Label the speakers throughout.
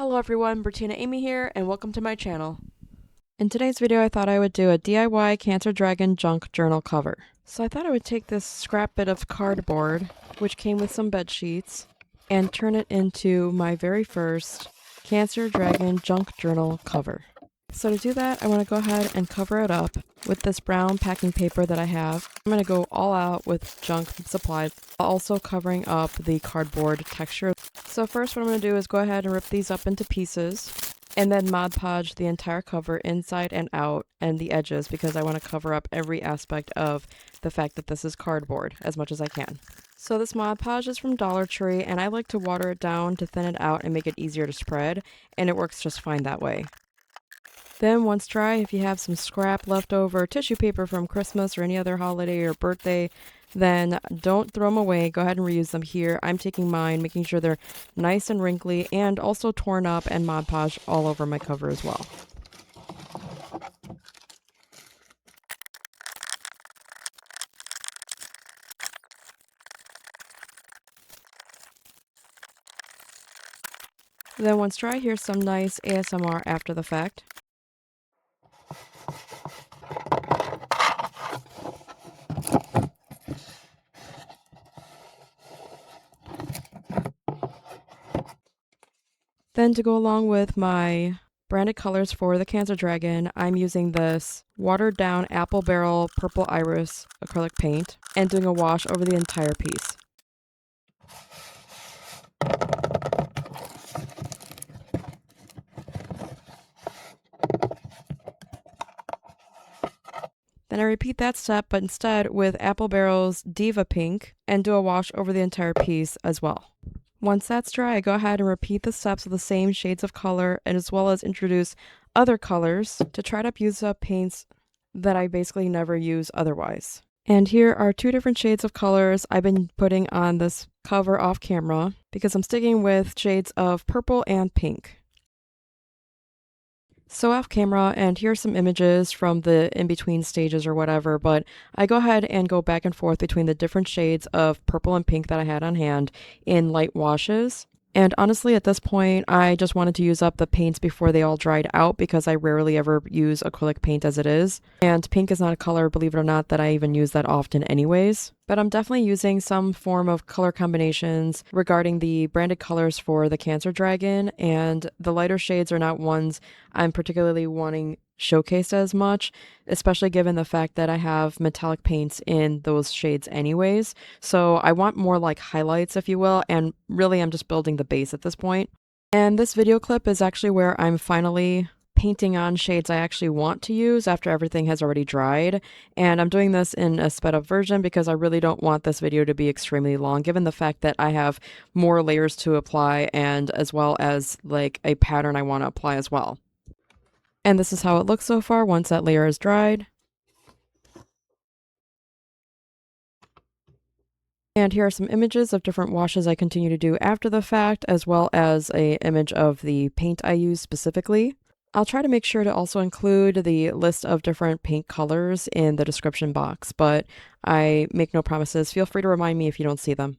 Speaker 1: Hello everyone, Bertina Amy here, and welcome to my channel. In today's video, I thought I would do a DIY Cancer Dragon junk journal cover. So I thought I would take this scrap bit of cardboard, which came with some bed sheets, and turn it into my very first Cancer Dragon junk journal cover. So to do that, I want to go ahead and cover it up with this brown packing paper that I have. I'm going to go all out with junk supplies, also covering up the cardboard texture. So first what I'm going to do is go ahead and rip these up into pieces and then Mod Podge the entire cover inside and out and the edges because I want to cover up every aspect of the fact that this is cardboard as much as I can. So this Mod Podge is from Dollar Tree and I like to water it down to thin it out and make it easier to spread, and it works just fine that way. Then once dry, if you have some scrap leftover tissue paper from Christmas or any other holiday or birthday, then don't throw them away. Go ahead and reuse them here. I'm taking mine, making sure they're nice and wrinkly and also torn up and Mod Podge all over my cover as well. Then once dry, here's some nice ASMR after the fact. Then to go along with my branded colors for the Cancer Dragon, I'm using this watered down apple barrel purple iris acrylic paint and doing a wash over the entire piece. Then I repeat that step, but instead with Apple Barrel's Diva Pink, and do a wash over the entire piece as well. Once that's dry, I go ahead and repeat the steps with the same shades of color, and as well as introduce other colors to try to use up paints that I basically never use otherwise. And here are two different shades of colors I've been putting on this cover off camera because I'm sticking with shades of purple and pink. So off camera, and here's some images from the in-between stages or whatever, but I go ahead and go back and forth between the different shades of purple and pink that I had on hand in light washes. And honestly, at this point, I just wanted to use up the paints before they all dried out because I rarely ever use acrylic paint as it is. And pink is not a color, believe it or not, that I even use that often anyways. But I'm definitely using some form of color combinations regarding the branded colors for the Cancer Dragon, and the lighter shades are not ones I'm particularly wanting showcased as much, especially given the fact that I have metallic paints in those shades anyways. So I want more like highlights, if you will, and really I'm just building the base at this point. And this video clip is actually where I'm finally painting on shades I actually want to use after everything has already dried, and I'm doing this in a sped up version because I really don't want this video to be extremely long given the fact that I have more layers to apply and as well as like a pattern I want to apply as well. And this is how it looks so far once that layer is dried. And here are some images of different washes I continue to do after the fact, as well as an image of the paint I use specifically. I'll try to make sure to also include the list of different paint colors in the description box, but I make no promises. Feel free to remind me if you don't see them.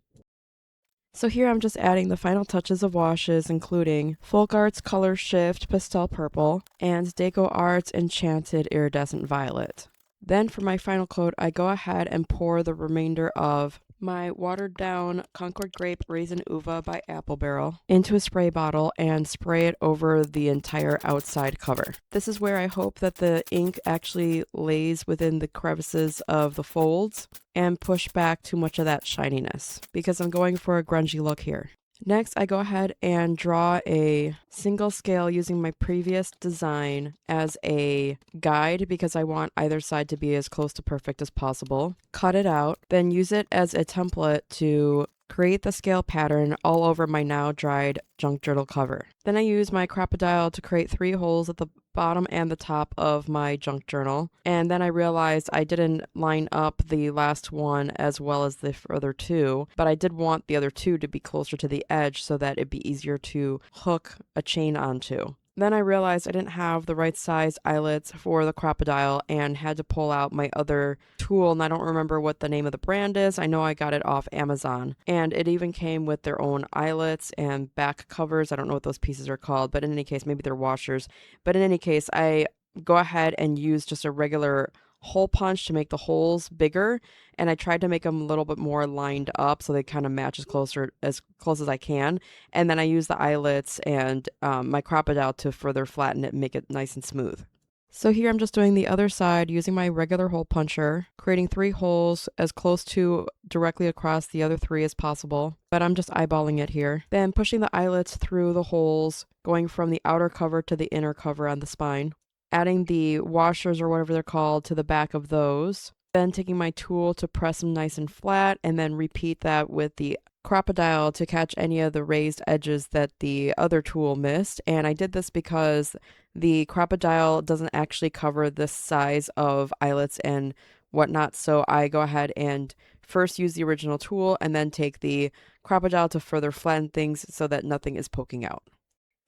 Speaker 1: So here I'm just adding the final touches of washes, including Folk Arts Color Shift Pastel Purple and Deco Arts Enchanted Iridescent Violet. Then for my final coat, I go ahead and pour the remainder of my watered down Concord Grape Raisin Uva by Apple Barrel into a spray bottle and spray it over the entire outside cover. This is where I hope that the ink actually lays within the crevices of the folds and push back too much of that shininess because I'm going for a grungy look here. Next, I go ahead and draw a single scale using my previous design as a guide because I want either side to be as close to perfect as possible. Cut it out, then use it as a template to create the scale pattern all over my now dried junk journal cover. Then I use my Crocodile to create 3 holes at the bottom and the top of my junk journal, and then I realized I didn't line up the last one as well as the other 2, but I did want the other 2 to be closer to the edge so that it'd be easier to hook a chain onto. Then I realized I didn't have the right size eyelets for the crocodile and had to pull out my other tool, and I don't remember what the name of the brand is. I know I got it off Amazon, and it even came with their own eyelets and back covers. I don't know what those pieces are called, but in any case, maybe they're washers. But in any case, I go ahead and use just a regular hole punch to make the holes bigger, and I tried to make them a little bit more lined up so they kind of match as close as I can. And then I use the eyelets and my crocodile to further flatten it and make it nice and smooth. So here I'm just doing the other side using my regular hole puncher, creating 3 holes as close to directly across the other 3 as possible, but I'm just eyeballing it here. Then pushing the eyelets through the holes, going from the outer cover to the inner cover on the spine, adding the washers or whatever they're called to the back of those, then taking my tool to press them nice and flat, and then repeat that with the crocodile to catch any of the raised edges that the other tool missed. And I did this because the crocodile doesn't actually cover this size of eyelets and whatnot, so I go ahead and first use the original tool and then take the crocodile to further flatten things so that nothing is poking out.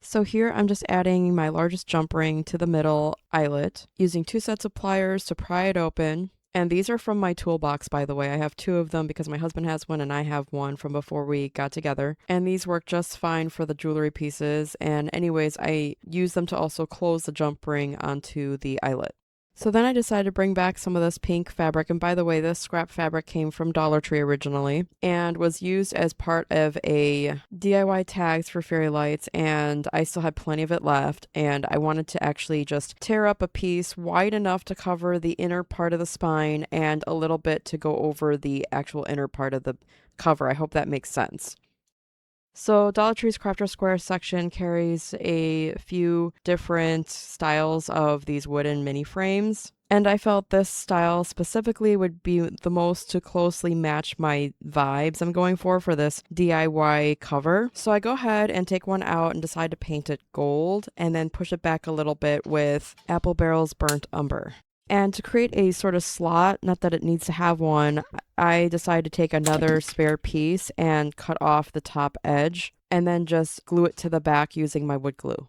Speaker 1: So here I'm just adding my largest jump ring to the middle eyelet, using 2 sets of pliers to pry it open. And these are from my toolbox, by the way. I have 2 of them because my husband has one and I have one from before we got together. And these work just fine for the jewelry pieces. And anyways, I use them to also close the jump ring onto the eyelet. So then I decided to bring back some of this pink fabric. And by the way, this scrap fabric came from Dollar Tree originally and was used as part of a DIY tags for fairy lights. And I still had plenty of it left. And I wanted to actually just tear up a piece wide enough to cover the inner part of the spine and a little bit to go over the actual inner part of the cover. I hope that makes sense. So Dollar Tree's Crafter Square section carries a few different styles of these wooden mini frames. And I felt this style specifically would be the most to closely match my vibes I'm going for this DIY cover. So I go ahead and take one out and decide to paint it gold and then push it back a little bit with Apple Barrel's Burnt Umber. And to create a sort of slot, not that it needs to have one, I decided to take another spare piece and cut off the top edge and then just glue it to the back using my wood glue.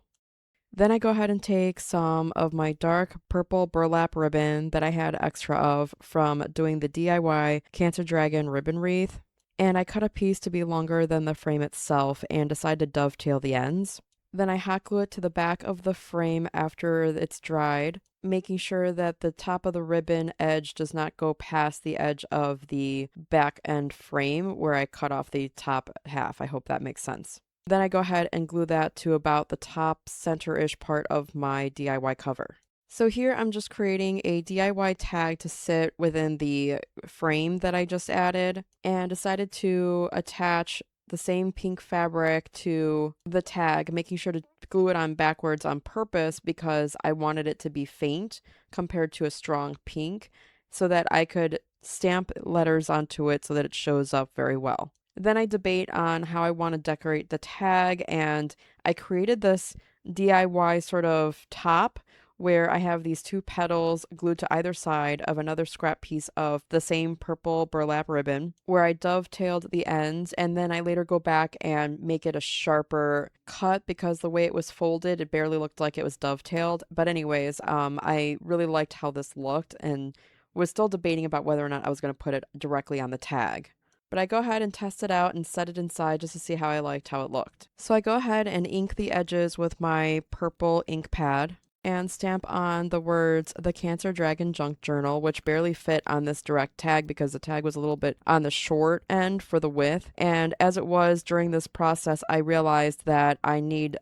Speaker 1: Then I go ahead and take some of my dark purple burlap ribbon that I had extra of from doing the DIY Cancer Dragon ribbon wreath, and I cut a piece to be longer than the frame itself and decided to dovetail the ends. Then I hot glue it to the back of the frame after it's dried, making sure that the top of the ribbon edge does not go past the edge of the back end frame where I cut off the top half. I hope that makes sense. Then I go ahead and glue that to about the top center-ish part of my DIY cover. So here I'm just creating a DIY tag to sit within the frame that I just added and decided to attach the same pink fabric to the tag, making sure to glue it on backwards on purpose because I wanted it to be faint compared to a strong pink so that I could stamp letters onto it so that it shows up very well. Then I debate on how I want to decorate the tag, and I created this DIY sort of top where I have these 2 petals glued to either side of another scrap piece of the same purple burlap ribbon where I dovetailed the ends, and then I later go back and make it a sharper cut because the way it was folded, it barely looked like it was dovetailed. But anyways, I really liked how this looked and was still debating about whether or not I was going to put it directly on the tag. But I go ahead and test it out and set it inside just to see how I liked how it looked. So I go ahead and ink the edges with my purple ink pad and stamp on the words "The Cancer Dragon Junk Journal," which barely fit on this direct tag because the tag was a little bit on the short end for the width. And as it was during this process, I realized that I need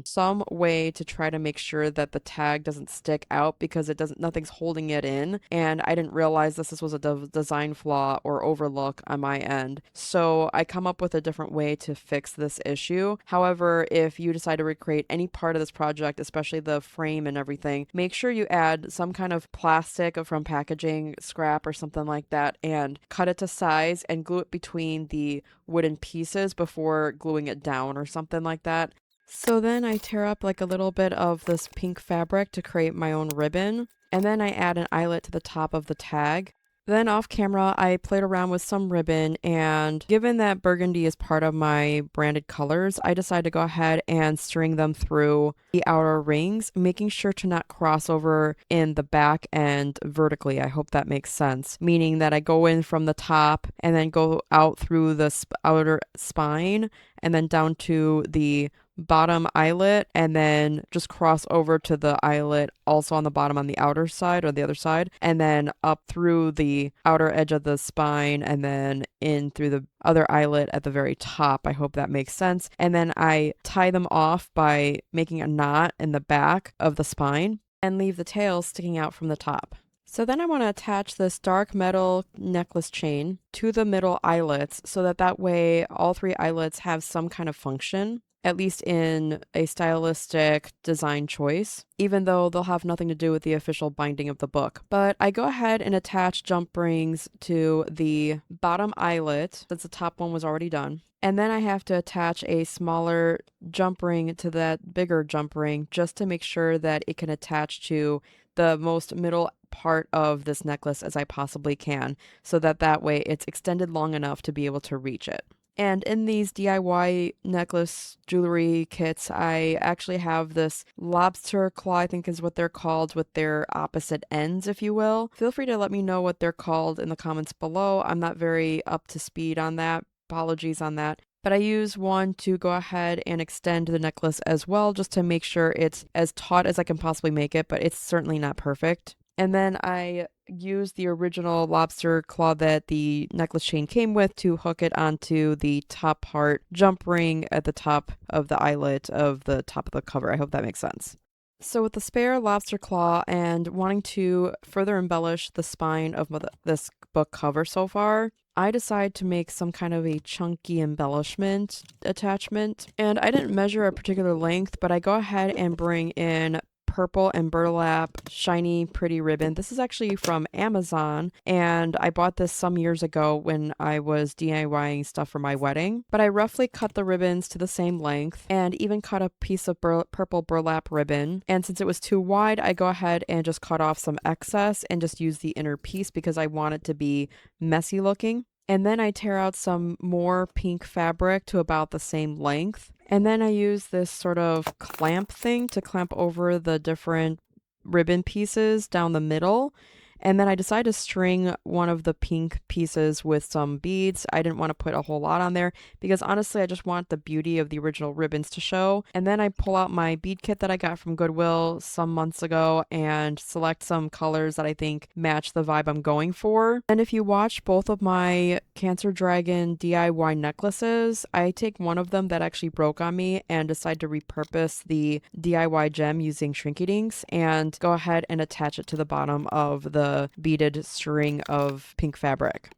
Speaker 1: some way to try to make sure that the tag doesn't stick out because nothing's holding it in. And I didn't realize this was a design flaw or overlook on my end. So I come up with a different way to fix this issue. However, if you decide to recreate any part of this project, especially the frame and everything, make sure you add some kind of plastic from packaging scrap or something like that and cut it to size and glue it between the wooden pieces before gluing it down or something like that. So then I tear up like a little bit of this pink fabric to create my own ribbon, and then I add an eyelet to the top of the tag. Then off camera, I played around with some ribbon, and given that burgundy is part of my branded colors, I decided to go ahead and string them through the outer rings, making sure to not cross over in the back and vertically. I hope that makes sense. Meaning that I go in from the top and then go out through the outer spine and then down to the bottom eyelet and then just cross over to the eyelet also on the bottom on the outer side or the other side and then up through the outer edge of the spine and then in through the other eyelet at the very top. I hope that makes sense. And then I tie them off by making a knot in the back of the spine and leave the tail sticking out from the top. So then I want to attach this dark metal necklace chain to the middle eyelets so that way all three eyelets have some kind of function, at least in a stylistic design choice, even though they'll have nothing to do with the official binding of the book. But I go ahead and attach jump rings to the bottom eyelet since the top one was already done. And then I have to attach a smaller jump ring to that bigger jump ring just to make sure that it can attach to the most middle part of this necklace as I possibly can, so that way it's extended long enough to be able to reach it. And in these DIY necklace jewelry kits, I actually have this lobster claw, I think is what they're called, with their opposite ends, if you will. Feel free to let me know what they're called in the comments below. I'm not very up to speed on that. Apologies on that. But I use one to go ahead and extend the necklace as well, just to make sure it's as taut as I can possibly make it, but it's certainly not perfect. And then I use the original lobster claw that the necklace chain came with to hook it onto the top part jump ring at the top of the eyelet of the top of the cover. I hope that makes sense. So with the spare lobster claw and wanting to further embellish the spine of this book cover so far, I decided to make some kind of a chunky embellishment attachment. And I didn't measure a particular length, but I go ahead and bring in purple and burlap shiny pretty ribbon. This is actually from Amazon, and I bought this some years ago when I was DIYing stuff for my wedding. But I roughly cut the ribbons to the same length and even cut a piece of purple burlap ribbon. And since it was too wide, I go ahead and just cut off some excess and just use the inner piece because I want it to be messy looking. And then I tear out some more pink fabric to about the same length. And then I use this sort of clamp thing to clamp over the different ribbon pieces down the middle. And then I decided to string one of the pink pieces with some beads. I didn't want to put a whole lot on there because honestly, I just want the beauty of the original ribbons to show. And then I pull out my bead kit that I got from Goodwill some months ago and select some colors that I think match the vibe I'm going for. And if you watch both of my Cancer Dragon DIY necklaces, I take one of them that actually broke on me and decide to repurpose the DIY gem using Shrinky Dinks and go ahead and attach it to the bottom of the beaded string of pink fabric.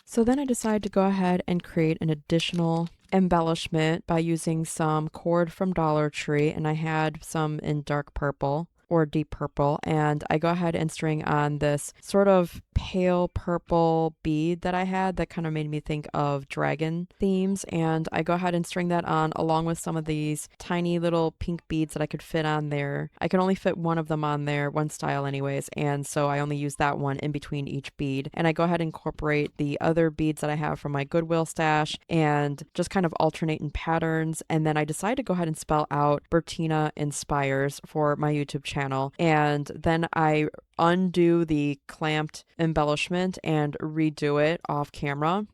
Speaker 1: So then I decided to go ahead and create an additional embellishment by using some cord from Dollar Tree, and I had some in dark purple or deep purple, and I go ahead and string on this sort of pale purple bead that I had that kind of made me think of dragon themes, and I go ahead and string that on along with some of these tiny little pink beads that I could fit on there. I can only fit one of them on there, one style anyways, and so I only use that one in between each bead, and I go ahead and incorporate the other beads that I have from my Goodwill stash and just kind of alternate in patterns. And then I decide to go ahead and spell out Bertina Inspires for my YouTube channel, and then I undo the clamped embellishment and redo it off camera.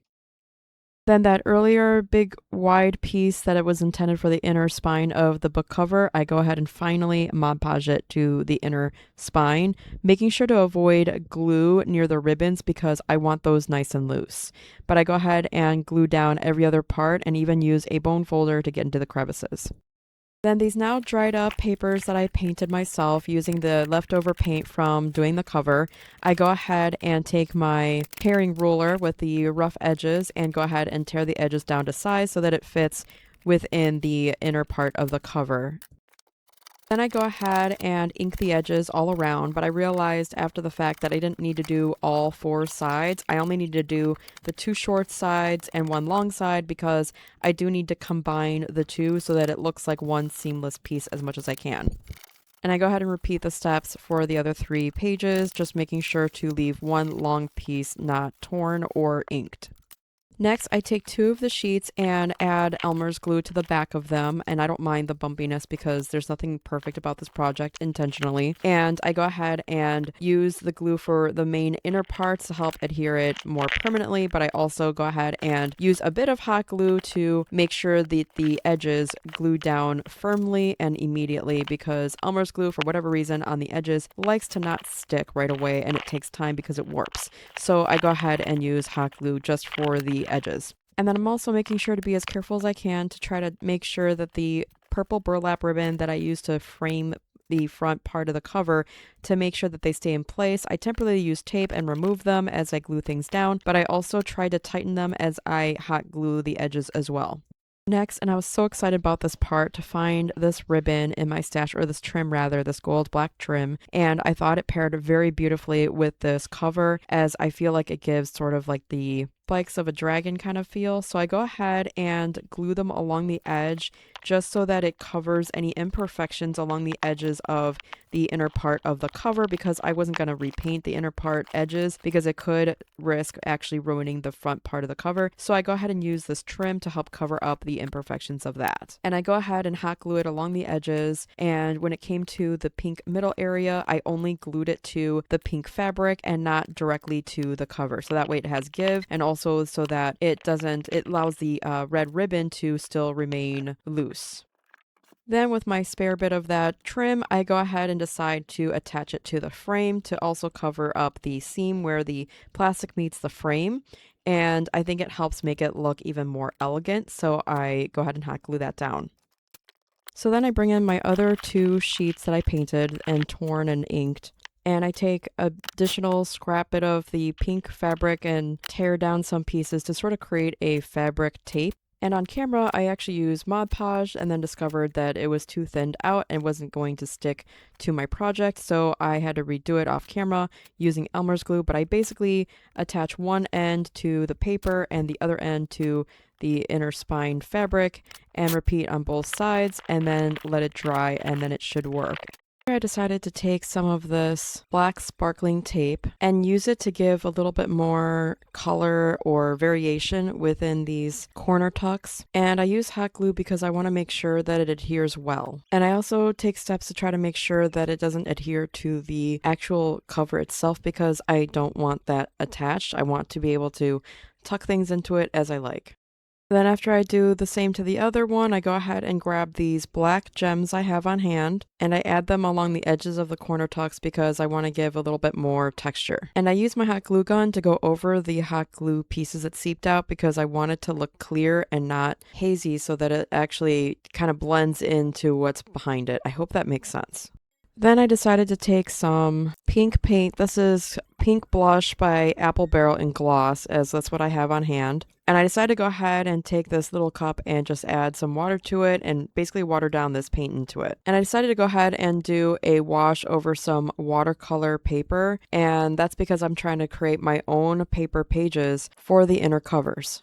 Speaker 1: Then that earlier big wide piece that it was intended for the inner spine of the book cover, I go ahead and finally Mod Podge it to the inner spine, making sure to avoid glue near the ribbons because I want those nice and loose. But I go ahead and glue down every other part and even use a bone folder to get into the crevices. Then these now dried up papers that I painted myself using the leftover paint from doing the cover, I go ahead and take my paring ruler with the rough edges and go ahead and tear the edges down to size so that it fits within the inner part of the cover. Then I go ahead and ink the edges all around, but I realized after the fact that I didn't need to do all 4 sides. I only need to do the 2 short sides and 1 long side because I do need to combine the 2 so that it looks like one seamless piece as much as I can. And I go ahead and repeat the steps for the other 3 pages, just making sure to leave one long piece not torn or inked. Next, I take 2 of the sheets and add Elmer's glue to the back of them, and I don't mind the bumpiness because there's nothing perfect about this project intentionally. And I go ahead and use the glue for the main inner parts to help adhere it more permanently, but I also go ahead and use a bit of hot glue to make sure that the edges glue down firmly and immediately, because Elmer's glue, for whatever reason, on the edges likes to not stick right away, and it takes time because it warps. So I go ahead and use hot glue just for the edges. And then I'm also making sure to be as careful as I can to try to make sure that the purple burlap ribbon that I use to frame the front part of the cover, to make sure that they stay in place, I temporarily use tape and remove them as I glue things down, but I also try to tighten them as I hot glue the edges as well. Next, and I was so excited about this part, to find this ribbon in my stash, or this trim rather, this gold black trim, and I thought it paired very beautifully with this cover, as I feel like it gives sort of like the spikes of a dragon kind of feel. So I go ahead and glue them along the edge, just so that it covers any imperfections along the edges of the inner part of the cover, because I wasn't going to repaint the inner part edges because it could risk actually ruining the front part of the cover. So I go ahead and use this trim to help cover up the imperfections of that. And I go ahead and hot glue it along the edges, and when it came to the pink middle area, I only glued it to the pink fabric and not directly to the cover, so that way it has give, and also so that it allows the red ribbon to still remain loose. Then with my spare bit of that trim, I go ahead and decide to attach it to the frame to also cover up the seam where the plastic meets the frame. And I think it helps make it look even more elegant, so I go ahead and hot glue that down. So then I bring in my other 2 sheets that I painted and torn and inked, and I take additional scrap bit of the pink fabric and tear down some pieces to sort of create a fabric tape. And on camera, I actually used Mod Podge and then discovered that it was too thinned out and wasn't going to stick to my project, so I had to redo it off camera using Elmer's glue. But I basically attach one end to the paper and the other end to the inner spine fabric and repeat on both sides, and then let it dry, and then it should work. I decided to take some of this black sparkling tape and use it to give a little bit more color or variation within these corner tucks. And I use hot glue because I want to make sure that it adheres well. And I also take steps to try to make sure that it doesn't adhere to the actual cover itself, because I don't want that attached. I want to be able to tuck things into it as I like. Then after I do the same to the other one, I go ahead and grab these black gems I have on hand, and I add them along the edges of the corner tucks because I want to give a little bit more texture. And I use my hot glue gun to go over the hot glue pieces that seeped out, because I want it to look clear and not hazy, so that it actually kind of blends into what's behind it. I hope that makes sense. Then I decided to take some pink paint. This is Pink Blush by Apple Barrel in Gloss, as that's what I have on hand. And I decided to go ahead and take this little cup and just add some water to it and basically water down this paint into it. And I decided to go ahead and do a wash over some watercolor paper, and that's because I'm trying to create my own paper pages for the inner covers.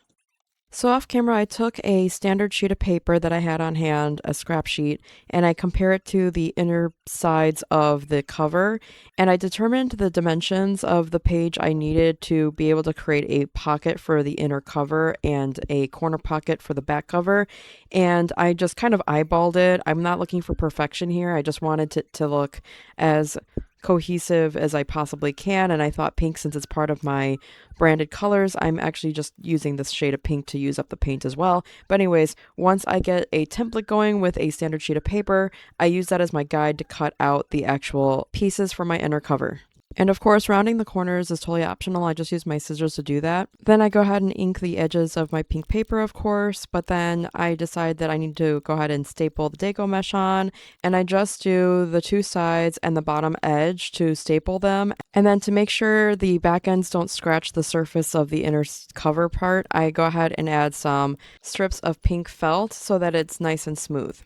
Speaker 1: So off camera, I took a standard sheet of paper that I had on hand, a scrap sheet, and I compare it to the inner sides of the cover, and I determined the dimensions of the page I needed to be able to create a pocket for the inner cover and a corner pocket for the back cover, and I just kind of eyeballed it. I'm not looking for perfection here. I just wanted it to look as cohesive as I possibly can, and I thought pink, since it's part of my branded colors, I'm actually just using this shade of pink to use up the paint as well. But anyways, once I get a template going with a standard sheet of paper, I use that as my guide to cut out the actual pieces for my inner cover. And of course, rounding the corners is totally optional. I just use my scissors to do that. Then I go ahead and ink the edges of my pink paper, of course, but then I decide that I need to go ahead and staple the Deco mesh on, and I just do the 2 sides and the bottom edge to staple them. And then to make sure the back ends don't scratch the surface of the inner cover part, I go ahead and add some strips of pink felt so that it's nice and smooth.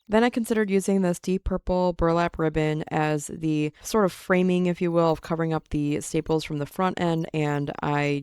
Speaker 1: Then I considered using this deep purple burlap ribbon as the sort of framing, if you will, of covering up the staples from the front end, and I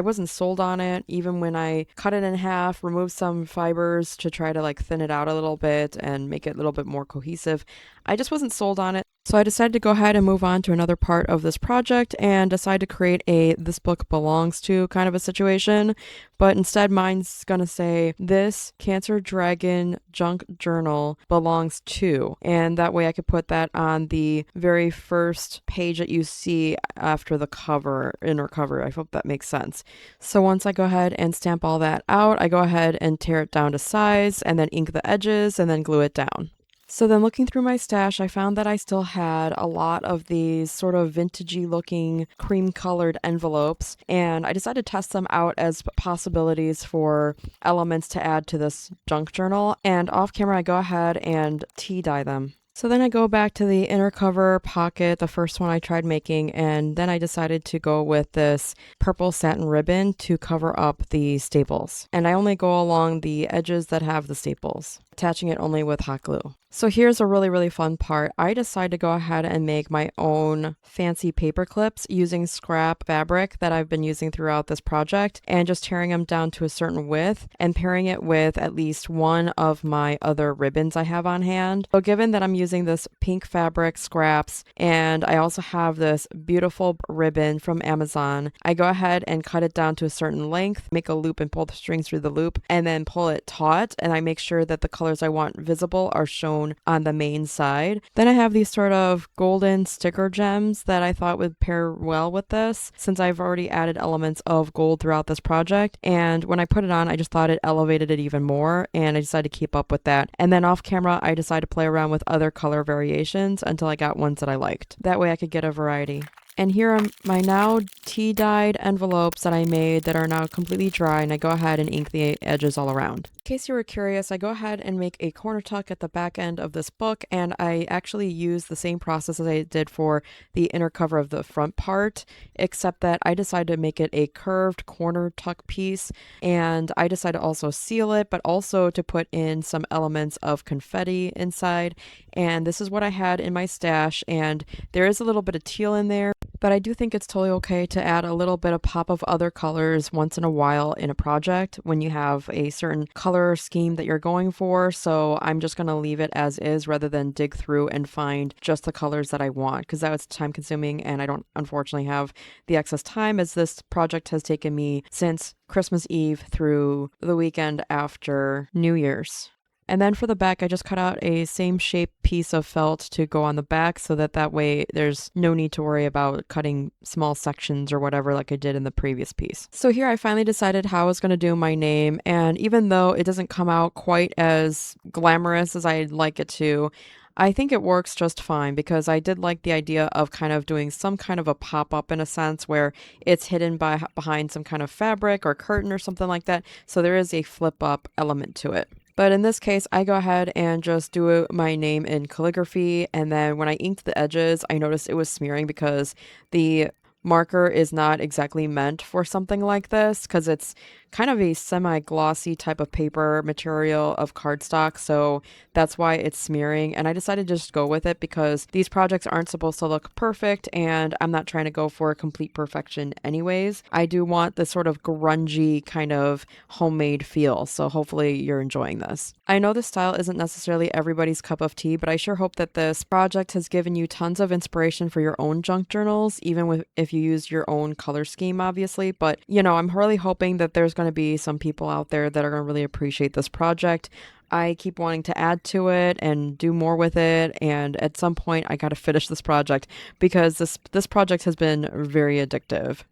Speaker 1: wasn't sold on it. Even when I cut it in half, removed some fibers to try to like thin it out a little bit and make it a little bit more cohesive, I just wasn't sold on it. So I decided to go ahead and move on to another part of this project and decide to create a "this book belongs to" kind of a situation. But instead, mine's going to say, "This Cancer Dragon junk journal belongs to." And that way I could put that on the very first page that you see after the cover, inner cover. I hope that makes sense. So once I go ahead and stamp all that out, I go ahead and tear it down to size and then ink the edges and then glue it down. So then looking through my stash, I found that I still had a lot of these sort of vintagey looking cream colored envelopes, and I decided to test them out as possibilities for elements to add to this junk journal. And off camera, I go ahead and tea dye them. So then I go back to the inner cover pocket, the first one I tried making, and then I decided to go with this purple satin ribbon to cover up the staples. And I only go along the edges that have the staples, attaching it only with hot glue. So here's a really, really fun part. I decided to go ahead and make my own fancy paper clips using scrap fabric that I've been using throughout this project and just tearing them down to a certain width and pairing it with at least one of my other ribbons I have on hand. So given that I'm using this pink fabric scraps and I also have this beautiful ribbon from Amazon, I go ahead and cut it down to a certain length, make a loop and pull the strings through the loop, and then pull it taut, and I make sure that the colors I want visible are shown on the main side. Then I have these sort of golden sticker gems that I thought would pair well with this, since I've already added elements of gold throughout this project. And when I put it on, I just thought it elevated it even more, and I decided to keep up with that. And then off camera, I decided to play around with other color variations until I got ones that I liked. That way I could get a variety. And here are my now tea-dyed envelopes that I made that are now completely dry, and I go ahead and ink the edges all around. In case you were curious, I go ahead and make a corner tuck at the back end of this book, and I actually use the same process as I did for the inner cover of the front part, except that I decided to make it a curved corner tuck piece, and I decided to also seal it, but also to put in some elements of confetti inside. And this is what I had in my stash, and there is a little bit of teal in there, but I do think it's totally okay to add a little bit of pop of other colors once in a while in a project when you have a certain color scheme that you're going for. So I'm just going to leave it as is rather than dig through and find just the colors that I want, because that was time consuming and I don't unfortunately have the excess time, as this project has taken me since Christmas Eve through the weekend after New Year's. And then for the back, I just cut out a same shape piece of felt to go on the back so that way there's no need to worry about cutting small sections or whatever like I did in the previous piece. So here I finally decided how I was going to do my name, and even though it doesn't come out quite as glamorous as I'd like it to, I think it works just fine, because I did like the idea of kind of doing some kind of a pop-up in a sense where it's hidden behind some kind of fabric or curtain or something like that. So there is a flip-up element to it. But in this case, I go ahead and just do my name in calligraphy. And then when I inked the edges, I noticed it was smearing because the marker is not exactly meant for something like this, because it's kind of a semi-glossy type of paper material of cardstock, so that's why it's smearing. And I decided to just go with it because these projects aren't supposed to look perfect, and I'm not trying to go for complete perfection anyways. I do want this sort of grungy kind of homemade feel, so hopefully you're enjoying this. I know this style isn't necessarily everybody's cup of tea, but I sure hope that this project has given you tons of inspiration for your own junk journals, even if you use your own color scheme, obviously. But, I'm really hoping that there's going to be some people out there that are going to really appreciate this project. I keep wanting to add to it and do more with it, and at some point I got to finish this project because this project has been very addictive.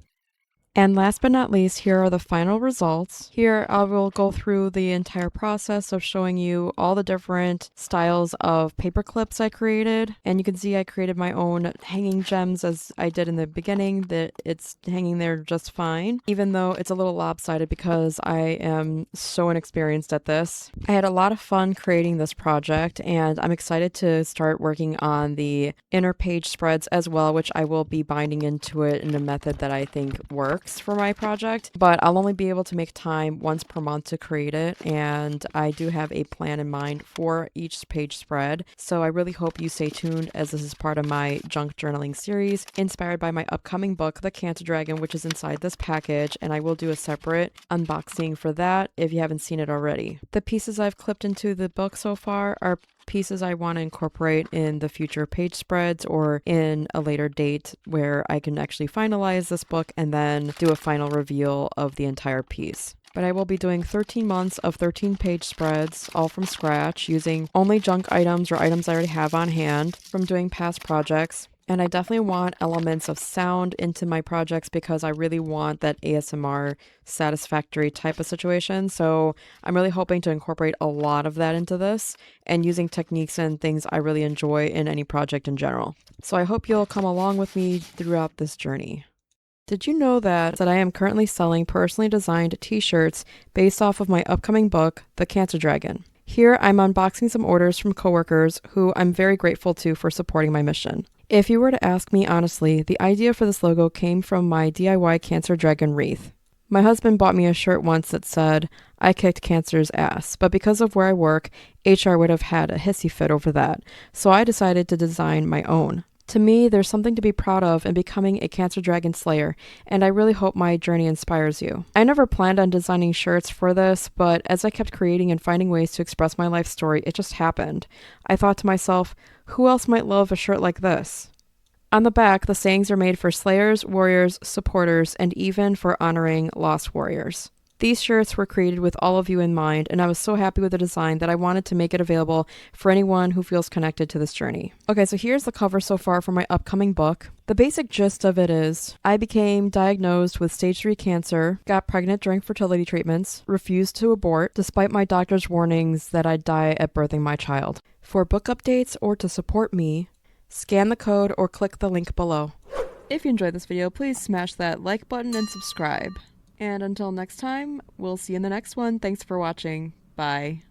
Speaker 1: And last but not least, here are the final results. Here I will go through the entire process of showing you all the different styles of paper clips I created. And you can see I created my own hanging gems as I did in the beginning, that it's hanging there just fine, even though it's a little lopsided because I am so inexperienced at this. I had a lot of fun creating this project, and I'm excited to start working on the inner page spreads as well, which I will be binding into it in a method that I think works. works for my project, but I'll only be able to make time once per month to create it, and I do have a plan in mind for each page spread, so I really hope you stay tuned as this is part of my junk journaling series inspired by my upcoming book, The Cancer Dragon, which is inside this package, and I will do a separate unboxing for that if you haven't seen it already. The pieces I've clipped into the book so far are pieces I want to incorporate in the future page spreads or in a later date where I can actually finalize this book and then do a final reveal of the entire piece. But I will be doing 13 months of 13 page spreads, all from scratch, using only junk items or items I already have on hand from doing past projects. And I definitely want elements of sound into my projects because I really want that ASMR satisfactory type of situation. So I'm really hoping to incorporate a lot of that into this and using techniques and things I really enjoy in any project in general. So I hope you'll come along with me throughout this journey. Did you know that I am currently selling personally designed t-shirts based off of my upcoming book, The Cancer Dragon? Here I'm unboxing some orders from coworkers who I'm very grateful to for supporting my mission. If you were to ask me honestly, the idea for this logo came from my DIY Cancer Dragon wreath. My husband bought me a shirt once that said, "I kicked cancer's ass," but because of where I work, HR would have had a hissy fit over that, so I decided to design my own. To me, there's something to be proud of in becoming a Cancer Dragon Slayer, and I really hope my journey inspires you. I never planned on designing shirts for this, but as I kept creating and finding ways to express my life story, it just happened. I thought to myself, who else might love a shirt like this? On the back, the sayings are made for slayers, warriors, supporters, and even for honoring lost warriors. These shirts were created with all of you in mind, and I was so happy with the design that I wanted to make it available for anyone who feels connected to this journey. Okay, so here's the cover so far for my upcoming book. The basic gist of it is, I became diagnosed with stage 3 cancer, got pregnant during fertility treatments, refused to abort, despite my doctor's warnings that I'd die at birthing my child. For book updates or to support me, scan the code or click the link below. If you enjoyed this video, please smash that like button and subscribe. And until next time, we'll see you in the next one. Thanks for watching. Bye.